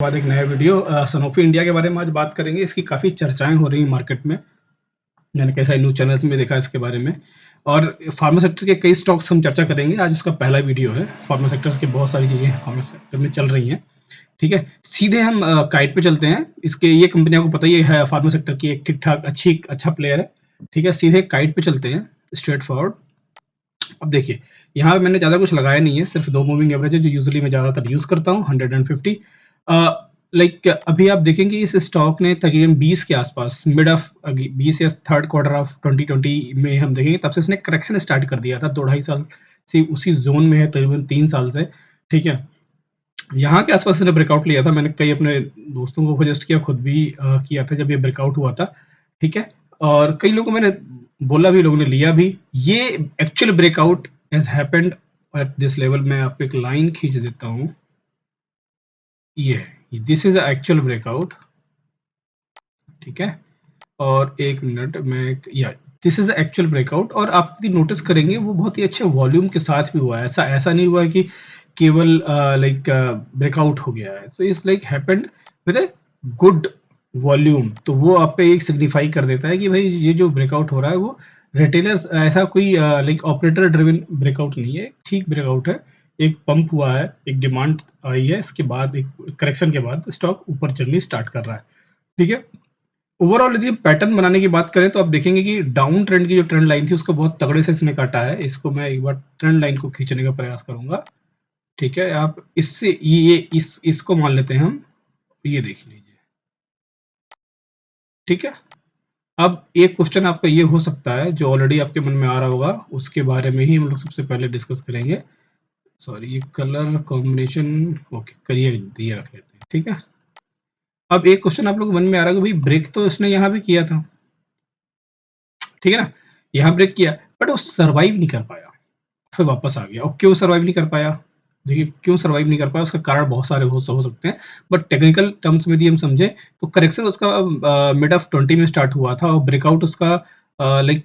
बाद एक नया वीडियो सनोफी इंडिया के बारे में आज बात करेंगे। इसकी काफ़ी चर्चाएँ हो रही हैं मार्केट में। मैंने कई सारे न्यूज़ चैनल्स में देखा इसके बारे में और फार्मा सेक्टर के कई स्टॉक्स हम चर्चा करेंगे। आज इसका पहला वीडियो है। फार्मा सेक्टर्स की बहुत सारी चीज़ें फार्मा सेक्टर में चल रही हैं, ठीक है? सीधे हम काइट पे चलते हैं। इसके ये कंपनी आपको पता ही है फार्मा सेक्टर की एक ठीक-ठाक अच्छा प्लेयर है, ठीक है? सीधे काइट पे चलते हैं, स्ट्रेट फॉरवर्ड। अब देखिए, यहाँ पे मैंने ज़्यादा कुछ लगाया नहीं है, सिर्फ 2 मूविंग एवरेज है जो यूजुअली मैं ज़्यादातर यूज़ करता हूँ, 100 एंड 50। लाइक अभी आप देखेंगे इस स्टॉक ने तकरीबन 20 के आसपास मिड ऑफ 20 या थर्ड क्वार्टर ऑफ 2020 में हम देखेंगे तब से इसने करेक्शन स्टार्ट कर दिया था। 2 ढाई साल से उसी ज़ोन में है तकरीबन 3 साल से, ठीक है? यहाँ के आसपास इसने ब्रेकआउट लिया था। मैंने कई अपने दोस्तों को सजेस्ट किया, खुद भी किया था जब ये ब्रेकआउट हुआ था, ठीक है? और कई लोगों को मैंने बोला भी, लोगों ने लिया भी। ये actual breakout has happened at this level. मैं आपको एक लाइन खींच देता हूँ। ये है, this is a actual breakout, ठीक है? और 1 मिनट में या this is a actual breakout और आप यदि नोटिस करेंगे वो बहुत ही अच्छे वॉल्यूम के साथ भी हुआ है। ऐसा नहीं हुआ है कि केवल लाइक ब्रेकआउट हो गया है। So it's like happened with a good volume. तो वो आपको एक सिग्निफाई कर देता है कि भाई ये जो ब्रेकआउट हो रहा है वो रिटेलर्स ऐसा कोई लाइक ऑपरेटर ड्रिवन ब्रेकआउट नहीं है, ठीक ब्रेकआउट है। एक पंप हुआ है, एक डिमांड आई है, इसके बाद एक करेक्शन के बाद स्टॉक ऊपर चलनी स्टार्ट कर रहा है, ठीक है? ओवरऑल यदि हम पैटर्न बनाने की बात करें तो आप देखेंगे कि डाउन ट्रेंड की जो ट्रेंड लाइन थी उसको बहुत तगड़े से इसने काटा है। इसको मैं एक बार ट्रेंड लाइन को खींचने का प्रयास करूंगा, ठीक है? आप इससे ये इसको मान लेते हैं हम, ये देख लीजिए, ठीक है? अब एक क्वेश्चन आपका ये हो सकता है जो ऑलरेडी आपके मन में आ रहा होगा, उसके बारे में ही हम लोग सबसे पहले डिस्कस करेंगे। सॉरी, ये कलर कॉम्बिनेशन ओके करिए, ये रख लेते हैं, ठीक है? अब एक क्वेश्चन आप लोग मन में आ रहा है कि भाई ब्रेक तो इसने यहाँ भी किया था, ठीक है ना? यहाँ ब्रेक किया बट वो सर्वाइव नहीं कर पाया, फिर वापस आ गया। और क्यों सर्वाइव नहीं कर पाया? देखिए, क्यों सर्वाइव नहीं कर पाया उसका कारण बहुत सारे हो सकते हैं, बट टेक्निकल टर्म्स में यदि हम समझे तो करेक्शन उसका मिड ऑफ 20 में स्टार्ट हुआ था और ब्रेकआउट उसका लाइक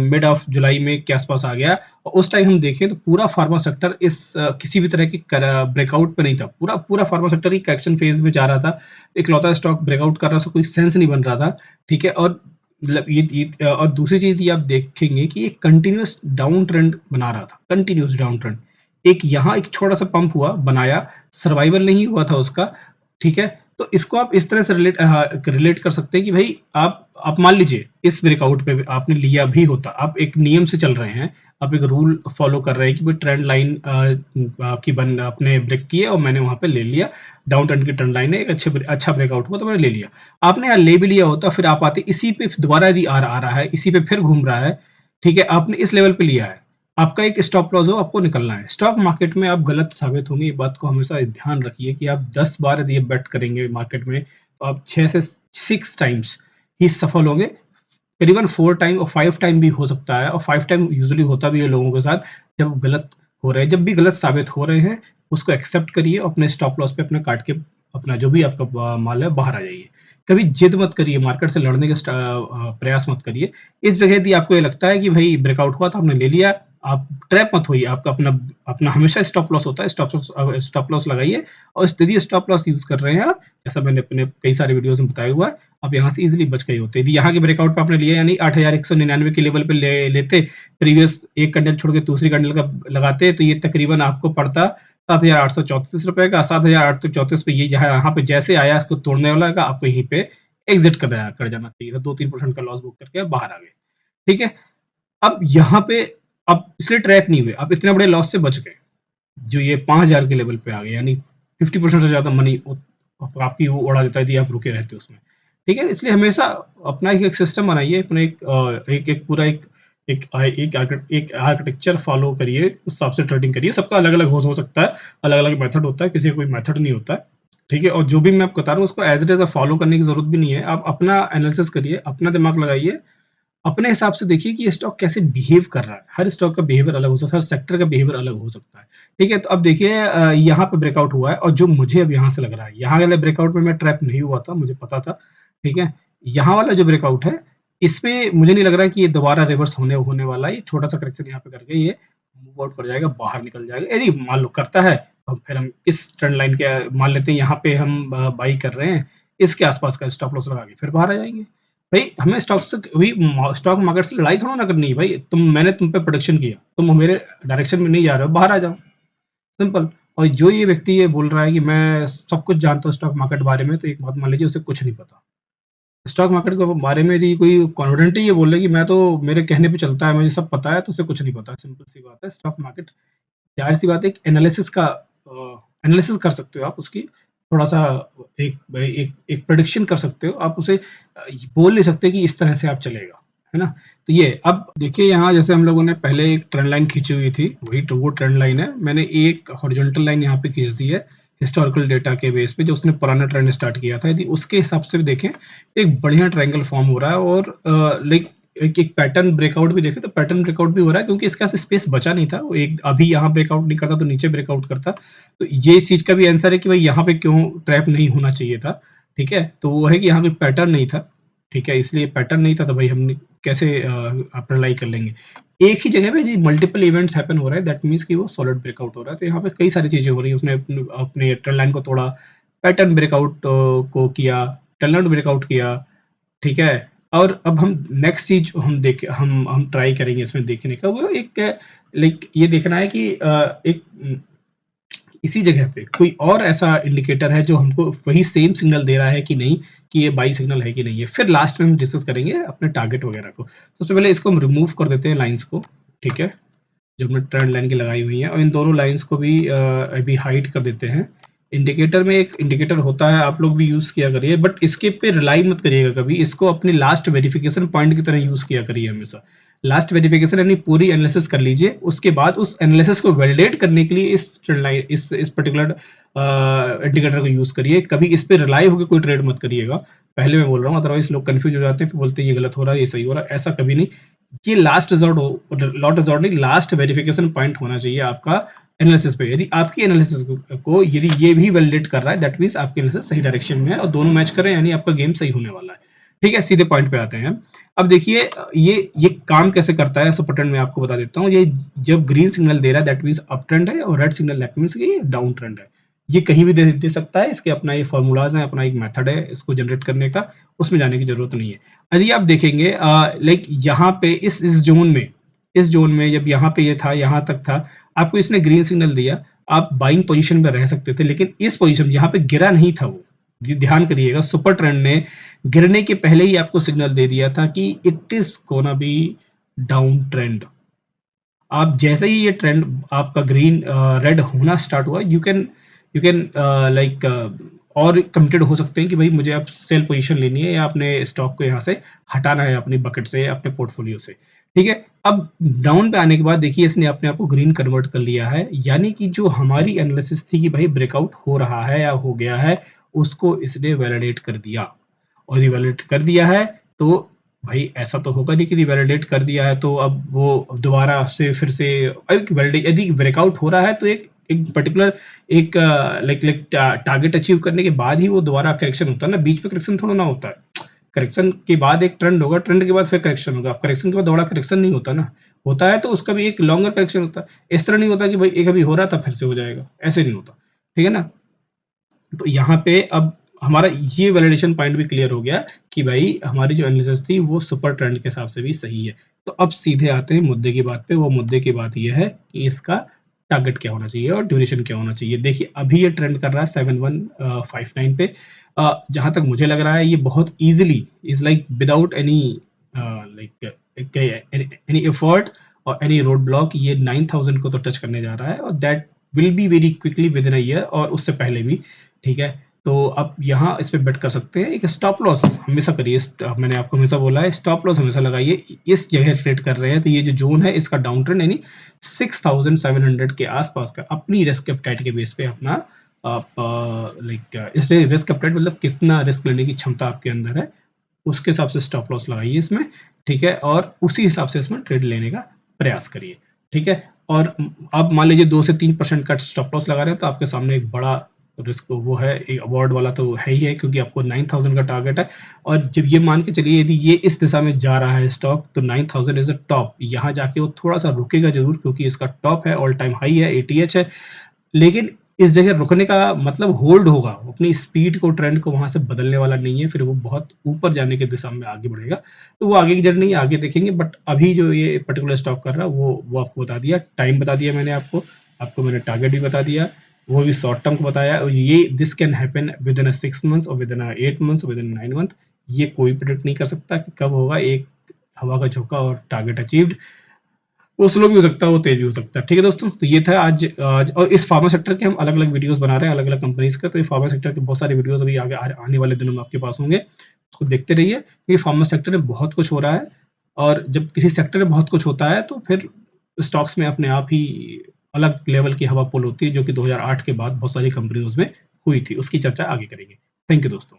मिड ऑफ जुलाई में के आसपास आ गया। और उस टाइम हम देखें तो पूरा फार्मा सेक्टर किसी भी तरह की ब्रेकआउट पे नहीं था। पूरा पूरा फार्मा सेक्टर ही करेक्शन फेज में जा रहा था। इकलौता स्टॉक ब्रेकआउट कर रहा था, कोई सेंस नहीं बन रहा था, ठीक है? और मतलब और दूसरी चीज़ ये आप देखेंगे कि ये कंटीन्यूअस डाउन ट्रेंड बना रहा था, कंटीन्यूअस डाउन ट्रेंड। एक यहाँ एक छोटा-सा पंप हुआ, बनाया, सर्वाइवल नहीं हुआ था उसका, ठीक है? तो इसको आप इस तरह से रिलेट कर सकते हैं कि भई आप मान लीजिए इस ब्रेकआउट पे भी आपने लिया भी होता, आप एक नियम से चल रहे हैं, आप एक रूल फॉलो कर रहे हैं कि भाई ट्रेंड लाइन आपकी आपने ब्रेक की है और मैंने वहाँ पे ले लिया, डाउन ट्रेंड की ट्रेंड लाइन है, एक अच्छा ब्रेकआउट हुआ तो मैंने ले लिया। आपने यहाँ ले भी लिया होता, फिर आप आते इसी पे दोबारा यदि आ रहा है, इसी पे फिर घूम रहा है, ठीक है? आपने इस लेवल पे लिया है, आपका एक स्टॉप लॉस हो, आपको निकलना है। स्टॉक मार्केट में आप गलत साबित होंगे, ये बात को हमेशा ध्यान रखिए कि आप 10 बार यदि आप बेट करेंगे मार्केट में, तो आप 6 से 6 टाइम्स ही सफल होंगे। करीबन 4 टाइम और 5 टाइम भी हो सकता है और 5 टाइम यूजुअली होता भी है लोगों के साथ जब गलत हो रहे हैं। जब भी गलत साबित हो रहे हैं, उसको एक्सेप्ट करिए, अपने स्टॉप लॉस पे अपना काट के अपना जो भी आपका माल है बाहर आ जाइए। कभी जिद मत करिए, मार्केट से लड़ने का प्रयास मत करिए। इस जगह यदि आपको ये लगता है कि भई ब्रेकआउट हुआ तो आपने ले लिया, आप ट्रैप मत होइए। आपका अपना अपना हमेशा स्टॉप लॉस होता है, स्टॉप लॉस लगाइए और यदि स्टॉप लॉस यूज़ कर रहे हैं आप, जैसा मैंने अपने कई सारे वीडियोज़ में बताया हुआ है, आप यहाँ से ईज़िली बच गए होते। यदि यहाँ के ब्रेकआउट पे आपने लिया यानी 8199 के लेवल पे लेते, प्रीवियस एक कैंडल छोड़ के दूसरी कैंडल का लगाते, तो ये तकरीबन आपको पड़ता ₹7834 का। 7834 पे ये यहाँ पे जैसे आया इसको तोड़ने वाला का आपको यहीं पे एग्ज़िट कर जाना चाहिए था। 2-3% का लॉस बुक करके आप बाहर आ गए, ठीक है? अब यहाँ पे आप इसलिए ट्रैप नहीं हुए, आप इतने बड़े लॉस से बच गए, जो ये 5000 के लेवल पे आ गए, यानी 50% से ज़्यादा मनी आपकी वो उड़ा देता है यदि आप रुके रहते उसमें, ठीक है? इसलिए हमेशा अपना एक सिस्टम बनाइए, अपना एक पूरा एक आर्किटेक्चर फ़ॉलो करिए, उस हिसाब से ट्रेडिंग करिए। सबका अलग-अलग हो सकता है, अलग-अलग मेथड होता है, किसी का कोई मेथड नहीं होता है, ठीक है? और जो भी मैं आपको बता रहा हूँ उसको एज़ इट इज़ फ़ॉलो करने की ज़रूरत भी नहीं है। आप अपना एनालिसिस करिए, अपना दिमाग लगाइए, अपने हिसाब से देखिए कि ये स्टॉक कैसे बिहेव कर रहा है। हर स्टॉक का बिहेवियर अलग हो सकता है, हर सेक्टर का बिहेवियर अलग हो सकता है, ठीक है? तो अब देखिए यहाँ पे ब्रेकआउट हुआ है और जो मुझे अब यहाँ से लग रहा है, यहाँ वाले ब्रेकआउट में मैं ट्रैप नहीं हुआ था, मुझे पता था, ठीक है? यहाँ वाला जो ब्रेकआउट है, इसमें मुझे नहीं लग रहा है कि ये दोबारा रिवर्स होने होने वाला है। ये छोटा-सा करेक्शन यहाँ पे करके ये मूव आउट कर जाएगा, बाहर निकल जाएगा। यदि मान लो करता है, तो फिर हम इस ट्रेंड लाइन के मान लेते हैं यहाँ पे हम बाई कर रहे हैं, इसके आस-पास का स्टॉप लॉस लगा के फिर बाहर आ जाएँगे। भई हमें स्टॉक से वही स्टॉक मार्केट से लड़ाई थोड़ा ना करनी है भाई, मैंने तुम पे प्रेडिक्शन किया, तुम मेरे डायरेक्शन में नहीं जा रहे हो, बाहर आ जाओ, सिंपल। और जो ये व्यक्ति ये बोल रहा है कि मैं सब कुछ जानता हूँ स्टॉक मार्केट बारे में, तो एक बात मान लीजिए उसे कुछ नहीं पता। स्टॉक मार्केट के बारे में यदि कोई कॉन्फिडेंटली ये बोले कि मैं तो मेरे कहने पे चलता है, मुझे सब पता है, तो उसे कुछ नहीं पता, सिंपल सी बात है। स्टॉक मार्केट ज़ाहिर-सी बात है एक एनालिसिस का एनालिसिस कर सकते हो आप उसकी, थोड़ा-सा एक एक एक प्रेडिक्शन कर सकते हो, आप उसे बोल नहीं सकते कि इस तरह से आप चलेगा, है ना? तो ये अब देखिए यहाँ जैसे हम लोगों ने पहले एक ट्रेंड लाइन खींची हुई थी, वही तो वो ट्रेंड लाइन है। मैंने एक हॉरिजॉन्टल लाइन यहाँ पे खींच दी है, हिस्टोरिकल डेटा के बेस पे जो उसने पुराना ट्रेंड स्टार्ट किया था। यदि उसके हिसाब से भी देखें, एक बढ़िया ट्रायंगल फॉर्म हो रहा है और लाइक एक एक पैटर्न ब्रेकआउट भी देखें तो पैटर्न ब्रेकआउट भी हो रहा है क्योंकि इसके पास स्पेस बचा नहीं था। वो एक अभी यहाँ ब्रेकआउट नहीं करता तो नीचे ब्रेकआउट करता। तो ये इस चीज़ का भी आंसर है कि भाई यहाँ पे क्यों ट्रैप नहीं होना चाहिए था, ठीक है? तो वो है कि यहाँ पे पैटर्न नहीं था, ठीक है? इसलिए पैटर्न नहीं था तो भाई हम कैसे अप्लाई कर लेंगे। एक ही जगह पे जी मल्टीपल इवेंट्स हैपन हो रहा है दैट मीन्स कि वो सॉलिड ब्रेकआउट हो रहा है। तो यहाँ पे कई सारी चीज़ें हो रही हैं। उसने अपने ट्रेंड लाइन को तोड़ा, पैटर्न ब्रेकआउट को किया, ट्रेंड लाइन ब्रेकआउट किया, ठीक है? और अब हम नेक्स्ट चीज़ हम ट्राई करेंगे इसमें देखने का वो एक लाइक ये देखना है कि इसी जगह पे कोई और ऐसा इंडिकेटर है जो हमको वही सेम सिग्नल दे रहा है कि नहीं, कि ये बाई सिग्नल है कि नहीं है। फिर लास्ट में हम डिस्कस करेंगे अपने टारगेट वगैरह को। सबसे पहले इसको हम रिमूव कर देते हैं लाइन्स को, ठीक है? जो हमने ट्रेंड लाइन की लगाई हुई है और इन दोनों लाइन्स को भी अभी हाइड कर देते हैं। इंडिकेटर में एक इंडिकेटर होता है, आप लोग भी यूज़ किया करिए बट इसके पे रिलाई मत करिएगा कभी, इसको अपनी लास्ट वेरिफिकेशन पॉइंट की तरह यूज़ किया करिए हमेशा। लास्ट वेरिफिकेशन यानी पूरी एनालिसिस कर लीजिए, उसके बाद उस एनालिसिस को वैलिडेट करने के लिए इस ट्रेंड लाइन इस पर्टिकुलर इंडिकेटर को यूज़ करिए, कभी इस पे रिलाई होके कोई ट्रेड मत करिएगा। पहले मैं बोल रहा हूँ अदरवाइज़ लोग कन्फ्यूज़ हो जाते हैं, फिर बोलते हैं ये गलत हो रहा है, ये सही हो रहा है, ऐसा कभी नहीं। ये लास्ट रिज़ॉर्ट नहीं, लास्ट वेरिफिकेशन पॉइंट होना चाहिए आपका एनालिसिस पे। यदि आपकी एनालिसिस को यदि ये भी वैलिडेट कर रहा है दैट मीन्स आपकी एनालिसिस सही डायरेक्शन में है और दोनों मैच कर रहे हैं यानी आपका गेम सही होने वाला है। ठीक है, सीधे पॉइंट पे आते हैं। अब देखिए ये काम कैसे करता है सुपर ट्रेंड में आपको बता देता हूँ। ये जब ग्रीन सिग्नल दे रहा है दैट मीन्स अप ट्रेंड है और रेड सिग्नल दैट मीन्स ये डाउन ट्रेंड है। ये कहीं भी दे सकता है, इसके अपना ये फ़ॉर्मूलाज़ हैं, अपना एक मेथड है इसको जनरेट करने का, उसमें जाने की ज़रूरत नहीं है। यदि आप देखेंगे लाइक यहाँ पे इस ज़ोन में जब यहाँ पे ये था, यहाँ तक था, आपको इसने ग्रीन सिग्नल दिया, आप बाइंग पोज़ीशन में रह सकते थे, लेकिन इस पोज़ीशन यहाँ पे गिरा नहीं था वो। ये ध्यान करिएगा सुपर ट्रेंड ने गिरने के पहले ही आपको सिग्नल दे दिया था कि it is gonna be down trend. आप जैसे ही ये ट्रेंड आपका ग्रीन रेड होना स्टार्ट हुआ यू कैन लाइक और कमिटेड हो सकते हैं कि भाई मुझे अब सेल पोजीशन लेनी है या अपने स्टॉक को यहाँ से हटाना है अपनी बकेट से या अपने पोर्टफोलियो से, ठीक है? अब डाउन पे आने के बाद देखिए इसने अपने आप को ग्रीन कन्वर्ट कर लिया है, यानी कि जो हमारी एनालिसिस थी कि भाई ब्रेकआउट हो रहा है या हो गया है, उसको इसने वैलिडेट कर दिया और ये वैलिडेट कर दिया है तो भाई ऐसा तो होगा नहीं कि रिवैलिडेट कर दिया है तो अब वो दोबारा से फिर से एक यदि ब्रेकआउट हो रहा है तो एक एक पर्टिकुलर एक लाइक लाइक टारगेट अचीव करने के बाद ही वो दोबारा करेक्शन होता है ना, बीच में करेक्शन थोड़ा ना होता है। करेक्शन के बाद एक ट्रेंड होगा, ट्रेंड के बाद फिर करेक्शन होगा, करेक्शन के बाद दोबारा करेक्शन नहीं होता ना, होता है तो उसका भी एक लॉन्गर करेक्शन होता है। इस तरह नहीं होता कि भाई एक अभी हो रहा था फिर से हो जाएगा, ऐसे नहीं होता, ठीक है ना? तो यहाँ पे अब हमारा ये वैलिडेशन पॉइंट भी क्लियर हो गया कि भाई हमारी जो एनालिसिस थी वो सुपर ट्रेंड के हिसाब से भी सही है। तो अब सीधे आते हैं मुद्दे की बात पे, वो मुद्दे की बात ये है कि इसका टारगेट क्या होना चाहिए और ड्यूरेशन क्या होना चाहिए। देखिए अभी ये ट्रेंड कर रहा है 7159 पे। जहाँ तक मुझे लग रहा है ये बहुत easily is like without any like any effort और एनी रोड ब्लॉक ये 9000 को तो टच करने जा रहा है और that will be very quickly with in a year और उससे पहले भी, ठीक है? तो आप यहाँ इस पे बेट कर सकते हैं। एक स्टॉप लॉस हमेशा करिए, मैंने आपको हमेशा बोला है स्टॉप लॉस हमेशा लगाइए। इस जगह ट्रेड कर रहे हैं तो ये जो ज़ोन है इसका डाउन ट्रेंड यानी 6700 के आस-पास का अपनी रिस्क एपेटाइट के बेस पे अपना आप लाइक इसलिए रिस्क एपेटाइट मतलब कितना रिस्क लेने की क्षमता आपके अंदर है, उसके हिसाब से स्टॉप लॉस लगाइए इसमें, ठीक है? और उसी हिसाब से इसमें ट्रेड लेने का प्रयास करिए, ठीक है? और आप मान लीजिए 2 से 3% का स्टॉप लॉस लगा रहे हैं तो आपके सामने एक बड़ा रिस्क वो है, एक अवार्ड वाला तो है ही है, क्योंकि आपको 9000 का टारगेट है। और जब ये मान के चलिए यदि ये इस दिशा में जा रहा है स्टॉक, तो 9000 इज़ अ टॉप। यहाँ जाके वो थोड़ा-सा रुकेगा ज़रूर, क्योंकि इसका टॉप है, ऑल टाइम हाई है, एटीएच है। लेकिन इस जगह रुकने का मतलब होल्ड होगा, अपनी स्पीड को, ट्रेंड को वहाँ से बदलने वाला नहीं है, फिर वो बहुत ऊपर जाने की दिशा में आगे बढ़ेगा। तो वो आगे की जर्नी आगे देखेंगे, बट अभी जो ये पर्टिकुलर स्टॉक कर रहा है वो आपको बता दिया, टाइम बता दिया मैंने आपको मैंने टारगेट भी बता दिया, वो भी शॉर्ट टर्म को बताया। और ये this can happen within 6 months और विदिन 8 मंथ्स, विदिन 9 मंथ। ये कोई प्रेडिक्ट नहीं कर सकता कि कब होगा। एक हवा का झोंका और टारगेट अचीव्ड। वो स्लो भी हो सकता है, वो तेज भी हो सकता है। ठीक है दोस्तों, तो ये था आज। और इस फार्मा सेक्टर के हम अलग-अलग वीडियोस बना रहे हैं, अलग-अलग कंपनीज का। तो ये फार्मा सेक्टर के बहुत सारे वीडियोस अभी आगे आने वाले दिनों में आपके पास होंगे, उसको देखते रहिए। ये फार्मा सेक्टर में बहुत कुछ हो रहा है, और जब किसी सेक्टर में बहुत कुछ होता है तो फिर स्टॉक्स में अपने आप ही अलग लेवल की हवा पुल होती है, जो कि 2008 के बाद बहुत सारी कंपनीज में हुई थी। उसकी चर्चा आगे करेंगे। थैंक यू दोस्तों।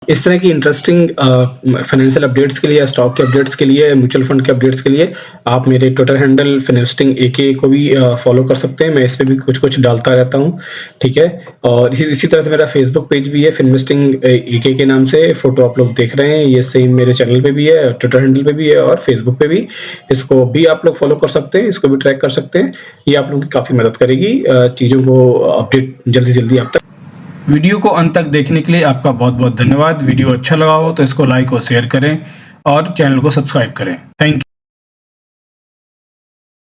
इस तरह की इंटरेस्टिंग फाइनेंशियल अपडेट्स के लिए या स्टॉक के अपडेट्स के लिए, म्यूचुअल फंड के अपडेट्स के लिए आप मेरे ट्विटर हैंडल फिनवेस्टिंग एके को भी फॉलो कर सकते हैं। मैं इस पे भी कुछ डालता रहता हूँ, ठीक है। और इसी तरह से मेरा फेसबुक पेज भी है, फिनवेस्टिंग एके के नाम से। फोटो आप लोग देख रहे हैं, ये सेम मेरे चैनल पे भी है, ट्विटर हैंडल पे भी है और फेसबुक पे भी। इसको भी आप लोग फॉलो कर सकते हैं, इसको भी ट्रैक कर सकते हैं। ये आप लोगों की काफ़ी मदद करेगी चीज़ों को अपडेट जल्दी आप तक। वीडियो को अंत तक देखने के लिए आपका बहुत-बहुत धन्यवाद। वीडियो अच्छा लगा हो तो इसको लाइक और शेयर करें और चैनल को सब्सक्राइब करें। Thank you.